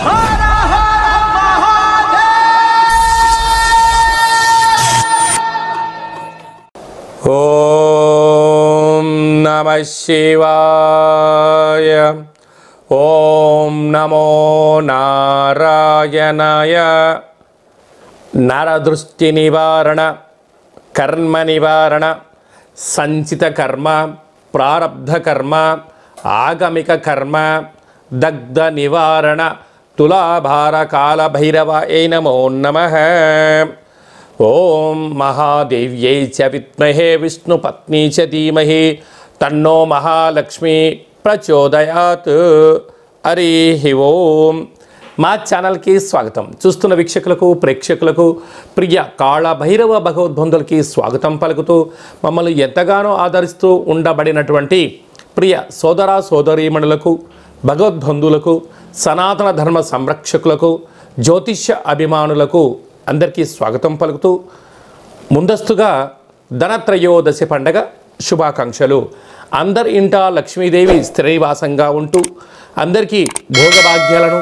ఓం నమః శివాయ. ఓం నమో నారాయణాయ. నరదృష్టి నివారణ, కర్మ నివారణ, సంచిత కర్మ, ప్రారబ్ధ కర్మ, ఆగమిక కర్మ, దగ్ధ నివారణ, తులాభార కాల భైరవాయ నమో నమః. ఓం మహాదేవ్యై చ విద్మహే విష్ణుపత్నీ చ ధీమహి తన్నో మహాలక్ష్మి ప్రచోదయాత్. హరి ఓం. మా ఛానల్కి స్వాగతం. చూస్తున్న వీక్షకులకు, ప్రేక్షకులకు, ప్రియ కాళభైరవ భగవద్బంధులకి స్వాగతం పలుకుతూ మమ్మల్ని ఎంతగానో ఆదరిస్తూ ఉండబడినటువంటి ప్రియ సోదర సోదరీమణులకు, భగవద్బంధువులకు, సనాతన ధర్మ సంరక్షకులకు, జ్యోతిష్య అభిమానులకు అందరికీ స్వాగతం పలుకుతూ ముందస్తుగా ధనత్రయోదశి పండగ శుభాకాంక్షలు. అందరి ఇంటా లక్ష్మీదేవి స్థిరనివాసంగా ఉంటూ అందరికీ భోగభాగ్యాలను,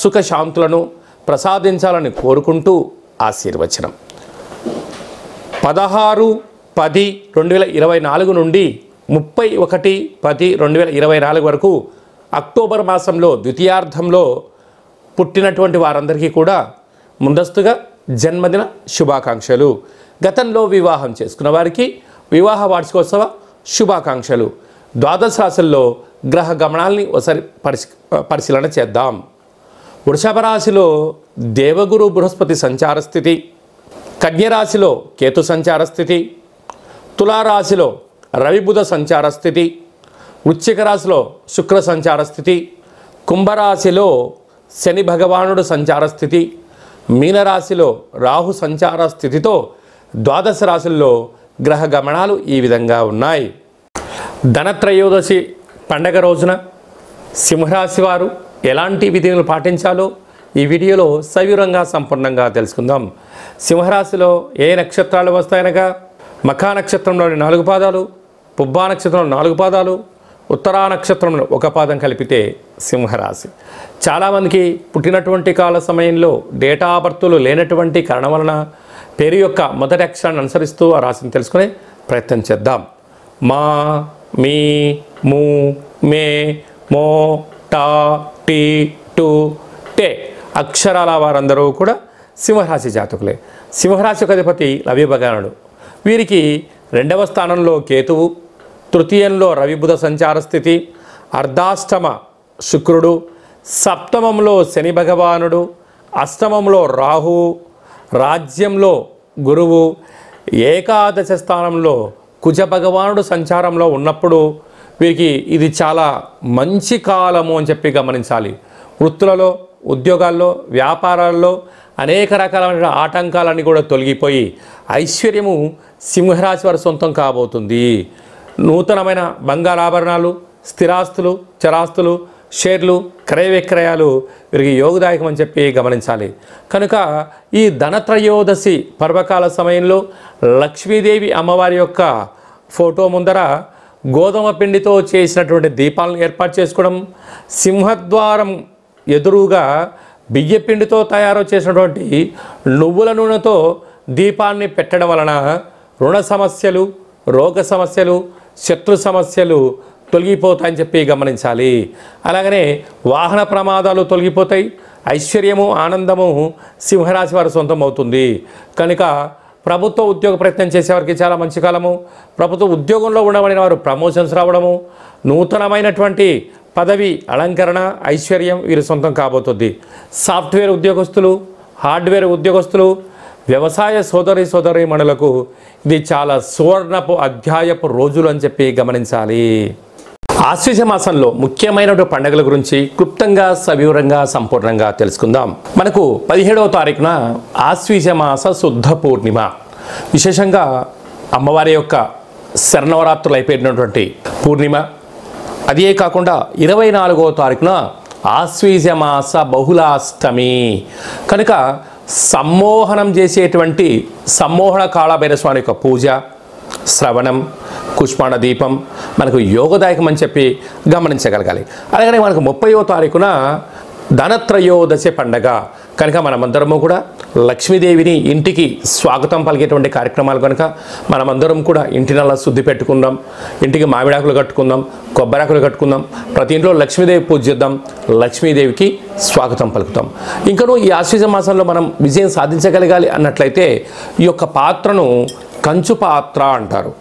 సుఖశాంతులను ప్రసాదించాలని కోరుకుంటూ ఆశీర్వచనం. 16/10/2024 నుండి 31/10/2024 వరకు అక్టోబర్ మాసంలో ద్వితీయార్థంలో పుట్టినటువంటి వారందరికీ కూడా ముందస్తుగా జన్మదిన శుభాకాంక్షలు. గతంలో వివాహం చేసుకున్న వారికి వివాహ వార్షికోత్సవ శుభాకాంక్షలు. ద్వాదశ రాశుల్లో గ్రహ గమనాల్ని ఒకసారి పరిశీలన చేద్దాం. వృషభ రాశిలో దేవగురు బృహస్పతి సంచార స్థితి, కన్యరాశిలో కేతు సంచార స్థితి, తులారాశిలో రవిబుధ సంచార స్థితి, వృశ్చిక రాశిలో శుక్ర సంచార స్థితి, కుంభరాశిలో శని భగవానుడు సంచార స్థితి, మీనరాశిలో రాహు సంచార స్థితితో ద్వాదశ రాశుల్లో గ్రహ గమనాలు ఈ విధంగా ఉన్నాయి. ధనత్రయోదశి పండగ రోజున సింహరాశి వారు ఎలాంటి విధులను పాటించాలో ఈ వీడియోలో సవివరంగా సంపూర్ణంగా తెలుసుకుందాం. సింహరాశిలో ఏ నక్షత్రాలు వస్తాయనగా మఖా నక్షత్రంలోని 4 పాదాలు, పుబ్బా నక్షత్రంలో 4 పాదాలు, ఉత్తరా నక్షత్రంలో 1 పాదం కలిపితే సింహరాశి. చాలామందికి పుట్టినటువంటి కాల సమయంలో డేటా బర్తులు లేనటువంటి కారణం వలన పేరు యొక్క మొదటి అక్షరాన్ని అనుసరిస్తూ ఆ రాశిని తెలుసుకునే ప్రయత్నం చేద్దాం. మా, మీ, ము, మే, మో, టా, టీ, టు, టే అక్షరాల వారందరూ కూడా సింహరాశి జాతకులే. సింహరాశి అధిపతి రవి భగవానుడు. వీరికి 2వ స్థానంలో కేతువు, తృతీయంలో రవిబుధ సంచార స్థితి, అర్ధాష్టమ శుక్రుడు, సప్తమంలో శని భగవానుడు, అష్టమంలో రాహువు, రాజ్యంలో గురువు, ఏకాదశ స్థానంలో కుజ భగవానుడు సంచారంలో ఉన్నప్పుడు వీరికి ఇది చాలా మంచి కాలము అని చెప్పి గమనించాలి. వృత్తులలో, ఉద్యోగాల్లో, వ్యాపారాల్లో అనేక రకాలైన ఆటంకాలన్నీ కూడా తొలగిపోయి ఐశ్వర్యము సింహరాశి వారి సొంతం కాబోతుంది. నూతనమైన బంగారాభరణాలు, స్థిరాస్తులు, చరాస్తులు, షేర్లు, క్రయ విక్రయాలు వీరికి యోగదాయకం అని చెప్పి గమనించాలి. కనుక ఈ ధనత్రయోదశి పర్వకాల సమయంలో లక్ష్మీదేవి అమ్మవారి యొక్క ఫోటో ముందర గోధుమ పిండితో చేసినటువంటి దీపాలను ఏర్పాటు చేసుకోవడం, సింహద్వారం ఎదురుగా బియ్య పిండితో తయారు చేసినటువంటి నువ్వుల నూనెతో దీపాన్ని పెట్టడం వలన రుణ సమస్యలు, రోగ సమస్యలు, శత్రు సమస్యలు తొలగిపోతాయని చెప్పి గమనించాలి. అలాగనే వాహన ప్రమాదాలు తొలగిపోతాయి. ఐశ్వర్యము, ఆనందము సింహరాశి వారి సొంతం అవుతుంది. కనుక ప్రభుత్వ ఉద్యోగ ప్రయత్నం చేసేవారికి చాలా మంచి కాలము. ప్రభుత్వ ఉద్యోగంలో ఉండబడిన వారు ప్రమోషన్స్ రావడము, నూతనమైనటువంటి పదవి అలంకరణ, ఐశ్వర్యం వీరి సొంతం కాబోతుంది. సాఫ్ట్వేర్ ఉద్యోగస్తులు, హార్డ్వేర్ ఉద్యోగస్తులు, వ్యవసాయ సోదరీమణులకు ఇది చాలా సువర్ణపు అధ్యాయపు రోజులు అని చెప్పి గమనించాలి. ఆశ్వీజ మాసంలో ముఖ్యమైనటువంటి పండుగల గురించి క్లుప్తంగా, సవివరంగా, సంపూర్ణంగా తెలుసుకుందాం. మనకు 17వ తారీఖున ఆశ్వీజ మాస శుద్ధ పూర్ణిమ. విశేషంగా అమ్మవారి యొక్క శరణవరాత్రులు అయిపోయినటువంటి పూర్ణిమ. అదే కాకుండా 24వ తారీఖున ఆశ్వీజ మాస బహుళాష్టమి. కనుక సమ్మోహనం చేసేటువంటి సమ్మోహన కాళభైరవ స్వామి యొక్క పూజ, శ్రవణం, కుష్మాండ దీపం మనకు యోగదాయకం అని చెప్పి గమనించగలగాలి. అలాగనే మనకు 30వ తారీఖున ధనత్రయోదశి పండగ కనుక మనమందరము కూడా లక్ష్మీదేవిని ఇంటికి స్వాగతం పలికేటువంటి కార్యక్రమాలు కనుక మనమందరం కూడా ఇంటినల్లా శుద్ధి పెట్టుకుందాం, ఇంటికి మామిడాకులు కట్టుకుందాం, కొబ్బరాకులు కట్టుకుందాం, ప్రతి ఇంట్లో లక్ష్మీదేవి పూజ చేద్దాం, లక్ష్మీదేవికి స్వాగతం పలుకుతాం. ఇంకనూ ఈ ఆశ్వీజ మాసంలో మనం విజయం సాధించగలగాలి అన్నట్లయితే ఈ యొక్క పాత్రను కంచు పాత్ర అంటారు.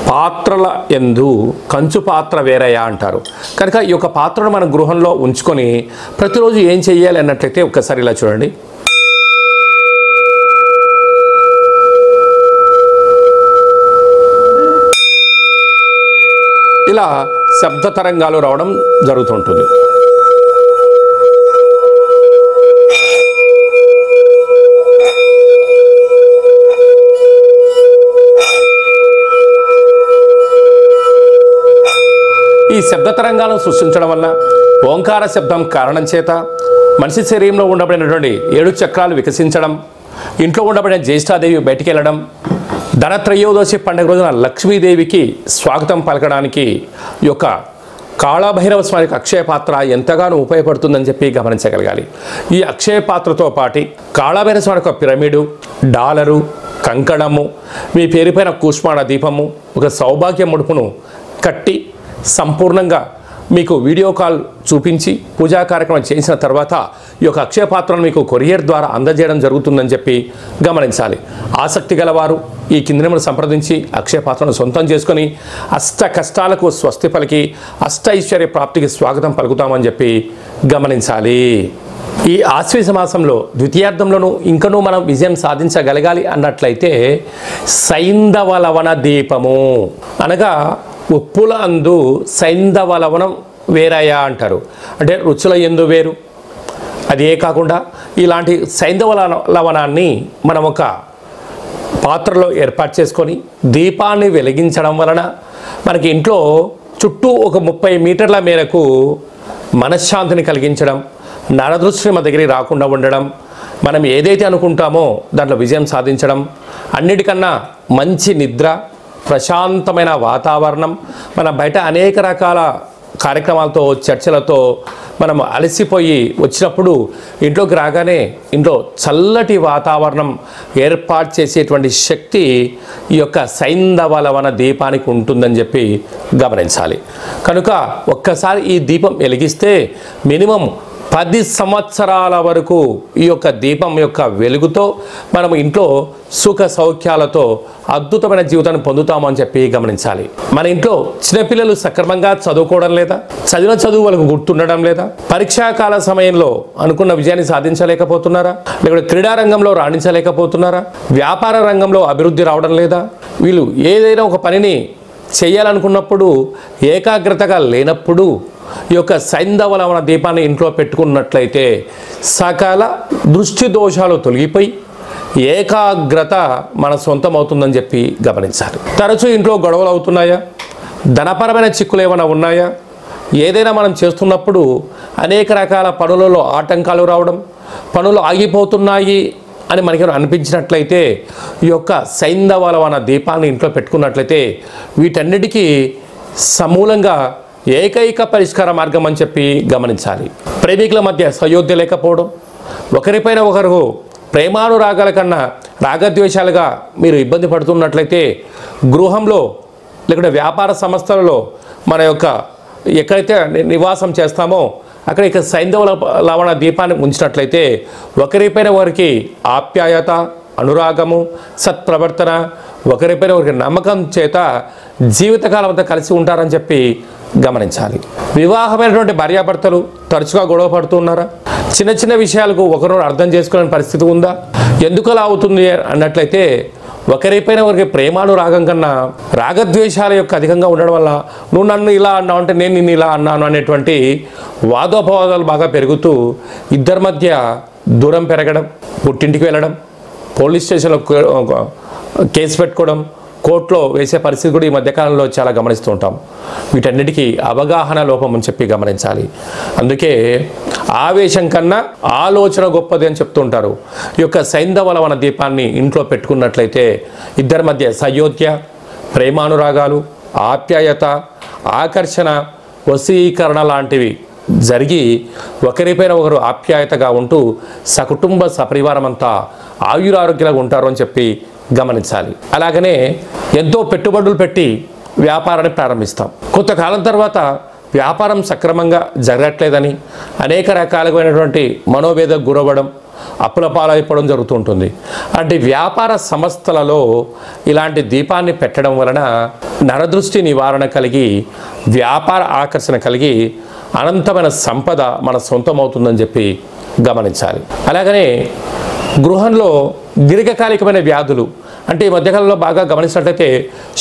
పాత్రల యందు కంచు పాత్ర వేరయ్యా అంటారు. కనుక ఈ యొక్క పాత్రను మన గృహంలో ఉంచుకొని ప్రతిరోజు ఏం చెయ్యాలి అన్నట్లయితే ఒక్కసారి ఇలా చూడండి. ఇలా శబ్ద తరంగాలు రావడం జరుగుతుంటుంది. ఈ శబ్ద తరంగాలను సృష్టించడం వల్ల ఓంకార శబ్దం కారణం చేత మనిషి శరీరంలో ఉండబడినటువంటి 7 చక్రాలు వికసించడం, ఇంట్లో ఉండబడిన జ్యేష్ఠాదేవి బయటికి వెళ్ళడం, ధనత్రయోదశి పండుగ రోజున లక్ష్మీదేవికి స్వాగతం పలకడానికి ఈ యొక్క కాళభైరవ స్వామి అక్షయ పాత్ర ఎంతగానో ఉపయోగపడుతుందని చెప్పి గమనించగలగాలి. ఈ అక్షయ పాత్రతో పాటు కాళభైరవ స్వామి యొక్క పిరమిడు, డాలరు, కంకణము, మీ పేరుపైన కూష్మాణ దీపము, ఒక సౌభాగ్య ముడుపును కట్టి సంపూర్ణంగా మీకు వీడియో కాల్ చూపించి పూజా కార్యక్రమం చేసిన తర్వాత ఈ యొక్క అక్షయ పాత్రను మీకు కొరియర్ ద్వారా అందజేయడం జరుగుతుందని చెప్పి గమనించాలి. ఆసక్తి గలవారు ఈ కింది నెంబర్ను సంప్రదించి అక్షయ పాత్రను సొంతం చేసుకొని అష్ట కష్టాలకు స్వస్తి పలికి అష్ట ఐశ్వర్య ప్రాప్తికి స్వాగతం పలుకుతామని చెప్పి గమనించాలి. ఈ ఆశ్వీజ మాసంలో ద్వితీయార్థంలోనూ ఇంకనూ మనం విజయం సాధించగలగాలి అన్నట్లయితే సైంధవ లవణ దీపము అనగా ఉప్పుల అందు సైంధవ లవణం వేరయ్యా అంటారు. అంటే రుచుల ఎందు వేరు. అదే కాకుండా ఇలాంటి సైంధవ లవణాన్ని మనం ఒక పాత్రలో ఏర్పాటు చేసుకొని దీపాన్ని వెలిగించడం వలన మనకి ఇంట్లో చుట్టూ ఒక 30 మీటర్ల మేరకు మనశ్శాంతిని కలిగించడం, నరదృష్టి మన దగ్గరికి రాకుండా ఉండడం, మనం ఏదైతే అనుకుంటామో దాంట్లో విజయం సాధించడం, అన్నిటికన్నా మంచి నిద్ర, ప్రశాంతమైన వాతావరణం, మన బయట అనేక రకాల కార్యక్రమాలతో చర్చలతో మనం అలసిపోయి వచ్చినప్పుడు ఇంట్లోకి రాగానే ఇంట్లో చల్లటి వాతావరణం ఏర్పాటు చేసేటువంటి శక్తి ఈ యొక్క సైంధవ లవణ దీపానికి ఉంటుందని చెప్పి గమనించాలి. కనుక ఒక్కసారి ఈ దీపం వెలిగిస్తే మినిమం 10 సంవత్సరాల వరకు ఈ యొక్క దీపం యొక్క వెలుగుతో మనం ఇంట్లో సుఖ సౌఖ్యాలతో అద్భుతమైన జీవితాన్ని పొందుతామని చెప్పి గమనించాలి. మన ఇంట్లో చిన్నపిల్లలు సక్రమంగా చదువుకోవడం లేదా, చదివిన చదువు వాళ్ళకు గుర్తుండడం లేదా, పరీక్షాకాల సమయంలో అనుకున్న విజయాన్ని సాధించలేకపోతున్నారా, లేకపోతే క్రీడారంగంలో రాణించలేకపోతున్నారా, వ్యాపార రంగంలో అభివృద్ధి రావడం లేదా, వీళ్ళు ఏదైనా ఒక పనిని చేయాలనుకున్నప్పుడు ఏకాగ్రతగా లేనప్పుడు ఈ యొక్క సైంధవ లవణ దీపాన్ని ఇంట్లో పెట్టుకున్నట్లయితే సకల దృష్టి దోషాలు తొలగిపోయి ఏకాగ్రత మన సొంతం అవుతుందని చెప్పి గమనించాలి. తరచూ ఇంట్లో గొడవలు అవుతున్నాయా, ధనపరమైన చిక్కులు ఏమైనా ఉన్నాయా, ఏదైనా మనం చేస్తున్నప్పుడు అనేక రకాల పనులలో ఆటంకాలు రావడం, పనులు ఆగిపోతున్నాయి అని మనకి అనిపించినట్లయితే ఈ యొక్క సైంధవ లవణ దీపాన్ని ఇంట్లో పెట్టుకున్నట్లయితే వీటన్నిటికీ సమూలంగా ఏకైక పరిష్కార మార్గం అని చెప్పి గమనించాలి. ప్రేమికుల మధ్య సయోధ్య లేకపోవడం, ఒకరిపైన ఒకరు ప్రేమానురాగాల కన్నా రాగద్వేషాలుగా మీరు ఇబ్బంది పడుతున్నట్లయితే గృహంలో లేకుంటే వ్యాపార సంస్థలలో మన యొక్క ఎక్కడైతే నివాసం చేస్తామో అక్కడ ఇక సైంధవ లవణ దీపాన్ని ఉంచినట్లయితే ఒకరిపైన ఒకరికి ఆప్యాయత, అనురాగము, సత్ప్రవర్తన, ఒకరిపైన ఒకరికి నమ్మకం చేత జీవితకాలం అంతా కలిసి ఉంటారని చెప్పి గమనించాలి. వివాహమైనటువంటి భార్యాభర్తలు తరచుగా గొడవ పడుతున్నారా, చిన్న చిన్న విషయాలకు ఒకరిని అర్థం చేసుకోలేని పరిస్థితి ఉందా, ఎందుకు అలా అవుతుంది అన్నట్లయితే ఒకరిపైన ఒకరికి ప్రేమానురాగం కన్నా రాగద్వేషాల యొక్క అధికంగా ఉండడం వల్ల నువ్వు నన్ను ఇలా అన్నావు అంటే నేను నిన్ను ఇలా అన్నాను అనేటువంటి వాదోపవాదాలు బాగా పెరుగుతూ ఇద్దరి మధ్య దూరం పెరగడం, పుట్టింటికి వెళ్ళడం, పోలీస్ స్టేషన్లో కేసు పెట్టుకోవడం, కోర్టులో వేసే పరిస్థితి కూడా ఈ మధ్యకాలంలో చాలా గమనిస్తూ ఉంటాం. వీటన్నిటికీ అవగాహన లోపం అని చెప్పి గమనించాలి. అందుకే ఆవేశం కన్నా ఆలోచన గొప్పది అని చెప్తుంటారు. ఈ యొక్క సైంధవ లవణ దీపాన్ని ఇంట్లో పెట్టుకున్నట్లయితే ఇద్దరి మధ్య సయోధ్య, ప్రేమానురాగాలు, ఆప్యాయత, ఆకర్షణ, వశీకరణ లాంటివి జరిగి ఒకరిపైన ఒకరు ఆప్యాయతగా ఉంటూ సకుటుంబ సపరివారం అంతా ఆయురారోగ్యాలుగా ఉంటారు అని చెప్పి గమనించాలి. అలాగనే ఎంతో పెట్టుబడులు పెట్టి వ్యాపారాన్ని ప్రారంభిస్తాం. కొంతకాలం తర్వాత వ్యాపారం సక్రమంగా జరగట్లేదని అనేక రకాలైనటువంటి మనోవేదకు గురవ్వడం, అప్పుల పాలైపోవడం జరుగుతూ ఉంటుంది. అంటే వ్యాపార సంస్థలలో ఇలాంటి దీపాన్ని పెట్టడం వలన నరదృష్టి నివారణ కలిగి, వ్యాపార ఆకర్షణ కలిగి అనంతమైన సంపద మన సొంతమవుతుందని చెప్పి గమనించాలి. అలాగనే గృహంలో దీర్ఘకాలికమైన వ్యాధులు, అంటే ఈ మధ్యకాలంలో బాగా గమనించినట్లయితే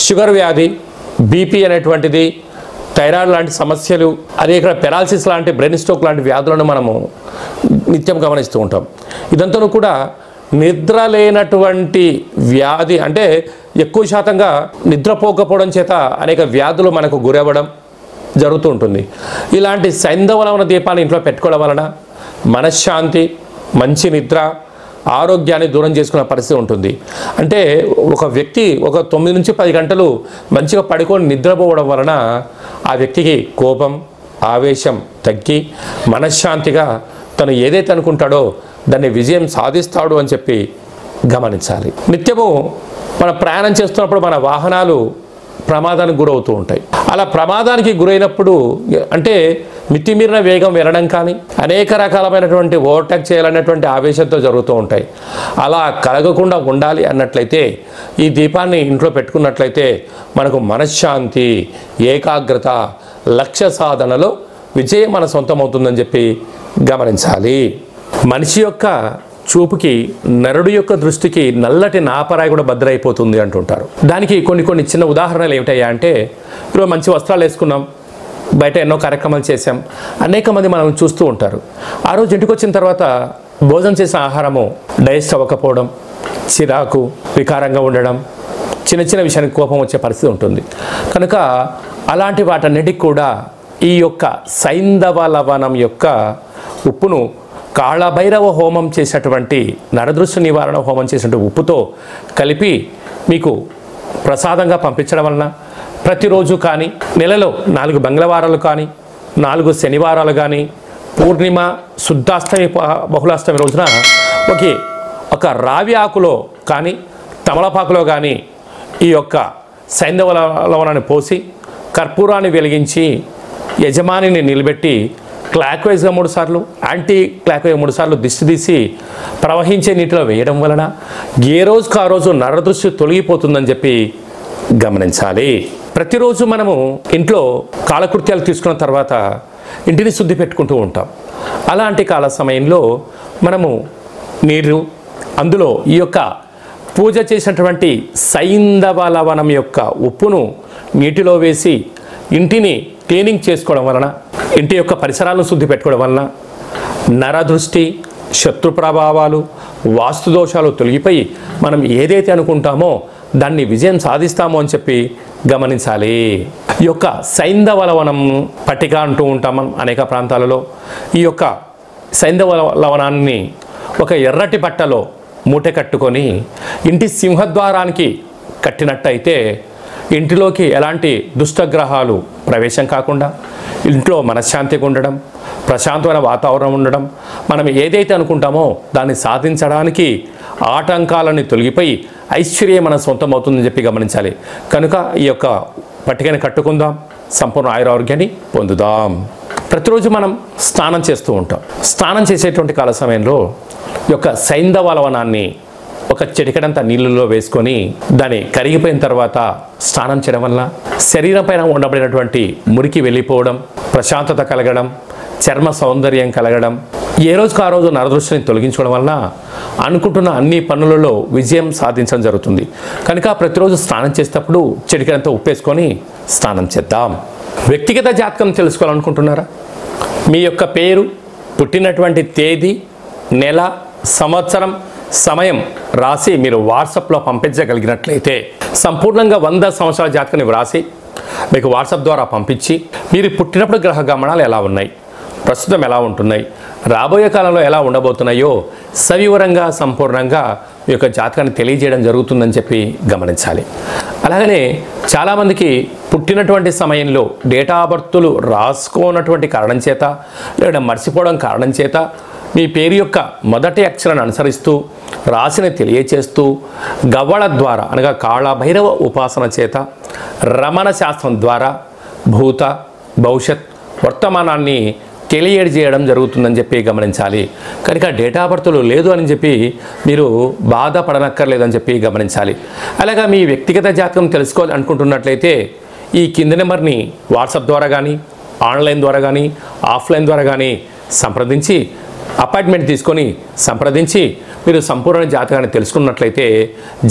షుగర్ వ్యాధి, బీపీ అనేటువంటిది, థైరాయిడ్ లాంటి సమస్యలు, అదే ఇక్కడ పెరాలసిస్ లాంటి, బ్రెయిన్ స్ట్రోక్ లాంటి వ్యాధులను మనము నిత్యం గమనిస్తూ ఉంటాం. ఇదంతా కూడా నిద్ర లేనటువంటి వ్యాధి, అంటే ఎక్కువ శాతంగా నిద్రపోకపోవడం చేత అనేక వ్యాధులు మనకు గురవ్వడం జరుగుతూ ఉంటుంది. ఇలాంటి సైంధవ దీపాన్ని ఇంట్లో పెట్టుకోవడం వలన మనశ్శాంతి, మంచి నిద్ర, ఆరోగ్యాన్ని దూరం చేసుకునే పరిస్థితి ఉంటుంది. అంటే ఒక వ్యక్తి ఒక 9 నుంచి 10 గంటలు మంచిగా పడుకొని నిద్రపోవడం వలన ఆ వ్యక్తికి కోపం, ఆవేశం తగ్గి మనశ్శాంతిగా తను ఏదైతే అనుకుంటాడో దాన్ని విజయం సాధిస్తాడు అని చెప్పి గమనించాలి. నిత్యము మన ప్రయాణం చేస్తున్నప్పుడు మన వాహనాలు ప్రమాదానికి గురవుతూ ఉంటాయి. అలా ప్రమాదానికి గురైనప్పుడు అంటే మితిమీరిన వేగం వెళ్ళడం కానీ, అనేక రకాలమైనటువంటి ఓవర్టేక్ చేయాలనేటువంటి ఆవేశంతో జరుగుతూ ఉంటాయి. అలా కలగకుండా ఉండాలి అన్నట్లయితే ఈ దీపాన్ని ఇంట్లో పెట్టుకున్నట్లయితే మనకు మనశ్శాంతి, ఏకాగ్రత, లక్ష్య సాధనలో విజయం మన సొంతమవుతుందని చెప్పి గమనించాలి. మనిషి యొక్క చూపుకి, నరుడు యొక్క దృష్టికి నల్లటి నాపరాయి కూడా భద్రైపోతుంది అంటుంటారు. దానికి కొన్ని చిన్న ఉదాహరణలు ఏమిటయ్యా అంటే, ఇప్పుడు మంచి వస్త్రాలు వేసుకున్నాం, బయట ఎన్నో కార్యక్రమాలు చేసాం, అనేక మంది మనల్ని చూస్తూ ఉంటారు. ఆ రోజు ఇంటికి వచ్చిన తర్వాత భోజనం చేసిన ఆహారము డైజెస్ట్ అవ్వకపోవడం, చిరాకు, వికారంగా ఉండడం, చిన్న విషయానికి కోపం వచ్చే పరిస్థితి ఉంటుంది. కనుక అలాంటి వాటన్నిటికి కూడా ఈ యొక్క సైంధవ లవణం యొక్క ఉప్పును కాళభైరవ హోమం చేసినటువంటి, నరదృష్టి నివారణ హోమం చేసినటువంటి ఉప్పుతో కలిపి మీకు ప్రసాదంగా పంపించడం వలన ప్రతిరోజు కానీ, నెలలో 4 మంగళవారాలు కానీ, 4 శనివారాలు కానీ, పూర్ణిమ, శుద్ధాష్టమి, బహుళాష్టమి రోజున ఒక రావి ఆకులో కానీ, తమలపాకులో కానీ ఈ యొక్క సైంధవ లవణాన్ని పోసి కర్పూరాన్ని వెలిగించి యజమానిని నిలబెట్టి క్లాక్ వైజ్గా 3 సార్లు, యాంటీ క్లాక్ వైజ్ 3 సార్లు దిష్టి తీసి ప్రవహించే నీటిలో వేయడం వలన ఏ రోజుకు ఆ రోజు నరదృష్టి తొలగిపోతుందని చెప్పి గమనించాలి. ప్రతిరోజు మనము ఇంట్లో కాలకృత్యాలు తీసుకున్న తర్వాత ఇంటిని శుద్ధి పెట్టుకుంటూ ఉంటాం. అలాంటి కాల సమయంలో మనము నీరు, అందులో ఈ యొక్క పూజ చేసినటువంటి సైంధవ లవణం యొక్క ఉప్పును నీటిలో వేసి ఇంటిని క్లీనింగ్ చేసుకోవడం వలన, ఇంటి యొక్క పరిసరాలను శుద్ధి పెట్టుకోవడం వలన నరదృష్టి, శత్రు ప్రభావాలు, వాస్తు దోషాలు తొలగిపోయి మనం ఏదైతే అనుకుంటామో దాన్ని విజయం సాధిస్తామో అని చెప్పి గమనించాలి. ఈ యొక్క సైంధవ లవణం పట్టిక అంటూ ఉంటాం మనం అనేక ప్రాంతాలలో. ఈ యొక్క సైంధవ లవణాన్ని ఒక ఎర్రటి బట్టలో మూట కట్టుకొని ఇంటి సింహద్వారానికి కట్టినట్టయితే ఇంటిలోకి ఎలాంటి దుష్టగ్రహాలు ప్రవేశం కాకుండా ఇంట్లో మనశ్శాంతిగా ఉండడం, ప్రశాంతమైన వాతావరణం ఉండడం, మనం ఏదైతే అనుకుంటామో దాన్ని సాధించడానికి ఆటంకాలని తొలగిపోయి ఐశ్వర్యం మన సొంతం అవుతుందని చెప్పి గమనించాలి. కనుక ఈ యొక్క పట్టికని కట్టుకుందాం, సంపూర్ణ ఆయురారోగ్యాన్ని పొందుదాం. ప్రతిరోజు మనం స్నానం చేస్తూ ఉంటాం. స్నానం చేసేటువంటి కాల సమయంలో ఈ యొక్క సైంధవ లవణాన్ని ఒక చిటికెడంత నీళ్ళలో వేసుకొని దాన్ని కరిగిపోయిన తర్వాత స్నానం చేయడం వల్ల శరీరం పైన ఉండబడినటువంటి మురికి వెళ్ళిపోవడం, ప్రశాంతత కలగడం, చర్మ సౌందర్యం కలగడం, ఏ రోజుకు ఆ రోజు నరదృష్టిని తొలగించుకోవడం వలన అనుకుంటున్న అన్ని పనులలో విజయం సాధించడం జరుగుతుంది. కనుక ప్రతిరోజు స్నానం చేసేటప్పుడు చిటికెడంత ఉప్పేసుకొని స్నానం చేద్దాం. వ్యక్తిగత జాతకం తెలుసుకోవాలనుకుంటున్నారా? మీ యొక్క పేరు, పుట్టినటువంటి తేదీ, నెల, సంవత్సరం, సమయం రాసి మీరు వాట్సాప్లో పంపించగలిగినట్లయితే సంపూర్ణంగా 100 సంవత్సరాల జాతకాన్ని వ్రాసి మీకు వాట్సాప్ ద్వారా పంపించి మీరు పుట్టినప్పుడు గ్రహ గమనాలు ఎలా ఉన్నాయి, ప్రస్తుతం ఎలా ఉంటున్నాయి, రాబోయే కాలంలో ఎలా ఉండబోతున్నాయో సవివరంగా సంపూర్ణంగా మీ యొక్క జాతకాన్ని తెలియజేయడం జరుగుతుందని చెప్పి గమనించాలి. అలాగనే చాలామందికి పుట్టినటువంటి సమయంలో డేటా ఆఫ్ బర్త్లు రాసుకోనటువంటి కారణం చేత లేదా మర్చిపోవడం కారణం చేత మీ పేరు యొక్క మొదటి అక్షరాన్ని అనుసరిస్తూ రాశిని తెలియచేస్తూ గవ్వళ ద్వారా అనగా కాళభైరవ ఉపాసన చేత రమణ శాస్త్రం ద్వారా భూత భవిష్యత్ వర్తమానాన్ని తెలియజేయడం జరుగుతుందని చెప్పి గమనించాలి. కనుక డేటా ఆఫ్ బర్త్లు లేదు అని చెప్పి మీరు బాధపడనక్కర్లేదని చెప్పి గమనించాలి. అలాగా మీ వ్యక్తిగత జాతకం తెలుసుకోవాలి అనుకుంటున్నట్లయితే ఈ కింది నెంబర్ని వాట్సాప్ ద్వారా కానీ ఆన్లైన్ ద్వారా కానీ ఆఫ్లైన్ ద్వారా కానీ సంప్రదించి అపాయింట్మెంట్ తీసుకొని సంప్రదించి మీరు సంపూర్ణ జాతకాన్ని తెలుసుకున్నట్లయితే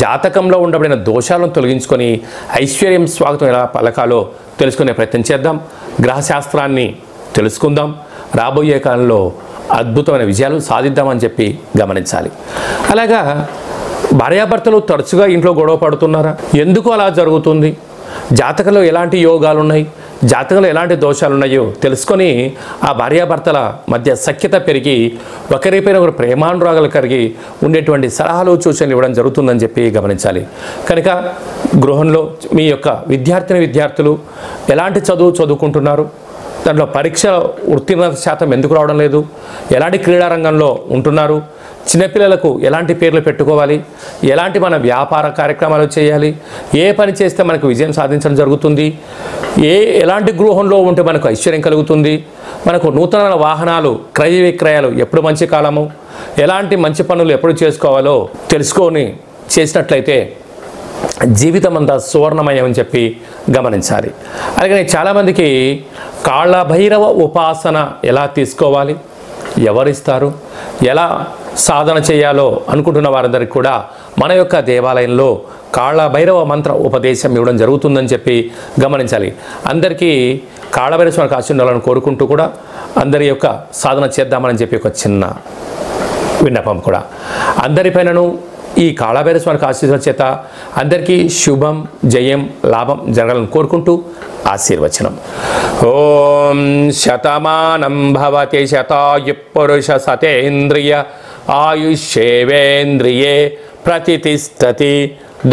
జాతకంలో ఉండబడిన దోషాలను తొలగించుకొని ఐశ్వర్యం స్వాగతం ఎలా పలకాలో తెలుసుకునే ప్రయత్నం చేద్దాం. గ్రహశాస్త్రాన్ని తెలుసుకుందాం. రాబోయే కాలంలో అద్భుతమైన విజయాలు సాధిద్దామని చెప్పి గమనించాలి. అలాగా భార్యాభర్తలు తరచుగా ఇంట్లో గొడవ పడుతున్నారా? ఎందుకు అలా జరుగుతుంది? జాతకంలో ఎలాంటి యోగాలు ఉన్నాయి, జాతకంలో ఎలాంటి దోషాలు ఉన్నాయో తెలుసుకొని ఆ భార్యాభర్తల మధ్య సఖ్యత పెరిగి ఒకరిపైన ఒకరు ప్రేమానురాగాలు కలిగి ఉండేటువంటి సలహాలు సూచనలు ఇవ్వడం జరుగుతుందని చెప్పి గమనించాలి. కనుక గృహంలో మీ యొక్క విద్యార్థులు ఎలాంటి చదువుకుంటున్నారు, దాంట్లో పరీక్ష ఉత్తీర్ణత శాతం ఎందుకు రావడం లేదు, ఎలాంటి క్రీడారంగంలో ఉంటున్నారు, చిన్నపిల్లలకు ఎలాంటి పేర్లు పెట్టుకోవాలి, ఎలాంటి మన వ్యాపార కార్యక్రమాలు చేయాలి, ఏ పని చేస్తే మనకు విజయం సాధించడం జరుగుతుంది, ఎలాంటి గృహంలో ఉంటే మనకు ఐశ్వర్యం కలుగుతుంది, మనకు నూతన వాహనాలు క్రయ విక్రయాలు ఎప్పుడు మంచి కాలము, ఎలాంటి మంచి పనులు ఎప్పుడు చేసుకోవాలో తెలుసుకొని చేసినట్లయితే జీవితం అంతా సువర్ణమయం అని చెప్పి గమనించాలి. అలాగే చాలామందికి కాళభైరవ ఉపాసన ఎలా తీసుకోవాలి, ఎవరిస్తారు, ఎలా సాధన చేయాలో అనుకుంటున్న వారందరికీ కూడా మన యొక్క దేవాలయంలో కాళభైరవ మంత్ర ఉపదేశం ఇవ్వడం జరుగుతుందని చెప్పి గమనించాలి. అందరికీ కాళభైరవ స్వామికి ఆశీర్వాదాలను కోరుకుంటూ కూడా అందరి యొక్క సాధన చేద్దామని చెప్పి ఒక చిన్న విన్నపం కూడా. అందరిపైనను ఈ కాళభైరవ స్వామికి ఆశీర్వాదం చేత అందరికీ శుభం, జయం, లాభం జరగాలని కోరుకుంటూ ఆశీర్వచనం. ఓం శతమానం భవతి శతాయు పురుష సతేంద్రియ ఆయుష్యేవేంద్రియే ప్రతిష్టతి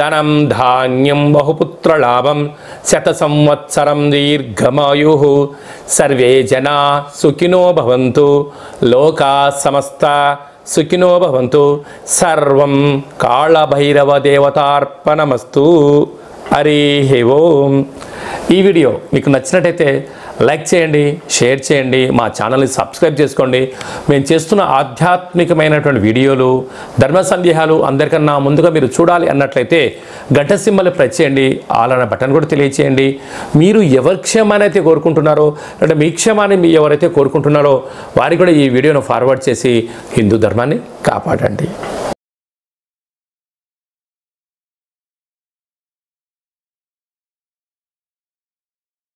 ధనం ధాన్యం బహుపుత్రలాభం శత సంవత్సరం దీర్ఘమాయు సర్వే జనా సుఖినో భవంతు లోకా సమస్త సుఖినో భవంతు. సర్వం కాళభైరవ దేవతార్పణమస్తు. హరి ఓం. ఈ వీడియో మీకు నచ్చినట్టయితే లైక్ చేయండి, షేర్ చేయండి, మా ఛానల్ని సబ్స్క్రైబ్ చేసుకోండి. మేము చేస్తున్న ఆధ్యాత్మికమైనటువంటి వీడియోలు, ధర్మ సందేహాలు అందరికన్నా ముందుగా మీరు చూడాలి అన్నట్లయితే గంట సింబల్ ప్రెస్ చేయండి, ఆల్ అనే బటన్ కూడా తెలియచేయండి. మీరు ఎవరి క్షేమాన్ని అయితే కోరుకుంటున్నారో అంటే మీ క్షేమాన్ని ఎవరైతే కోరుకుంటున్నారో వారికి కూడా ఈ వీడియోను ఫార్వర్డ్ చేసి హిందూ ధర్మాన్ని కాపాడండి.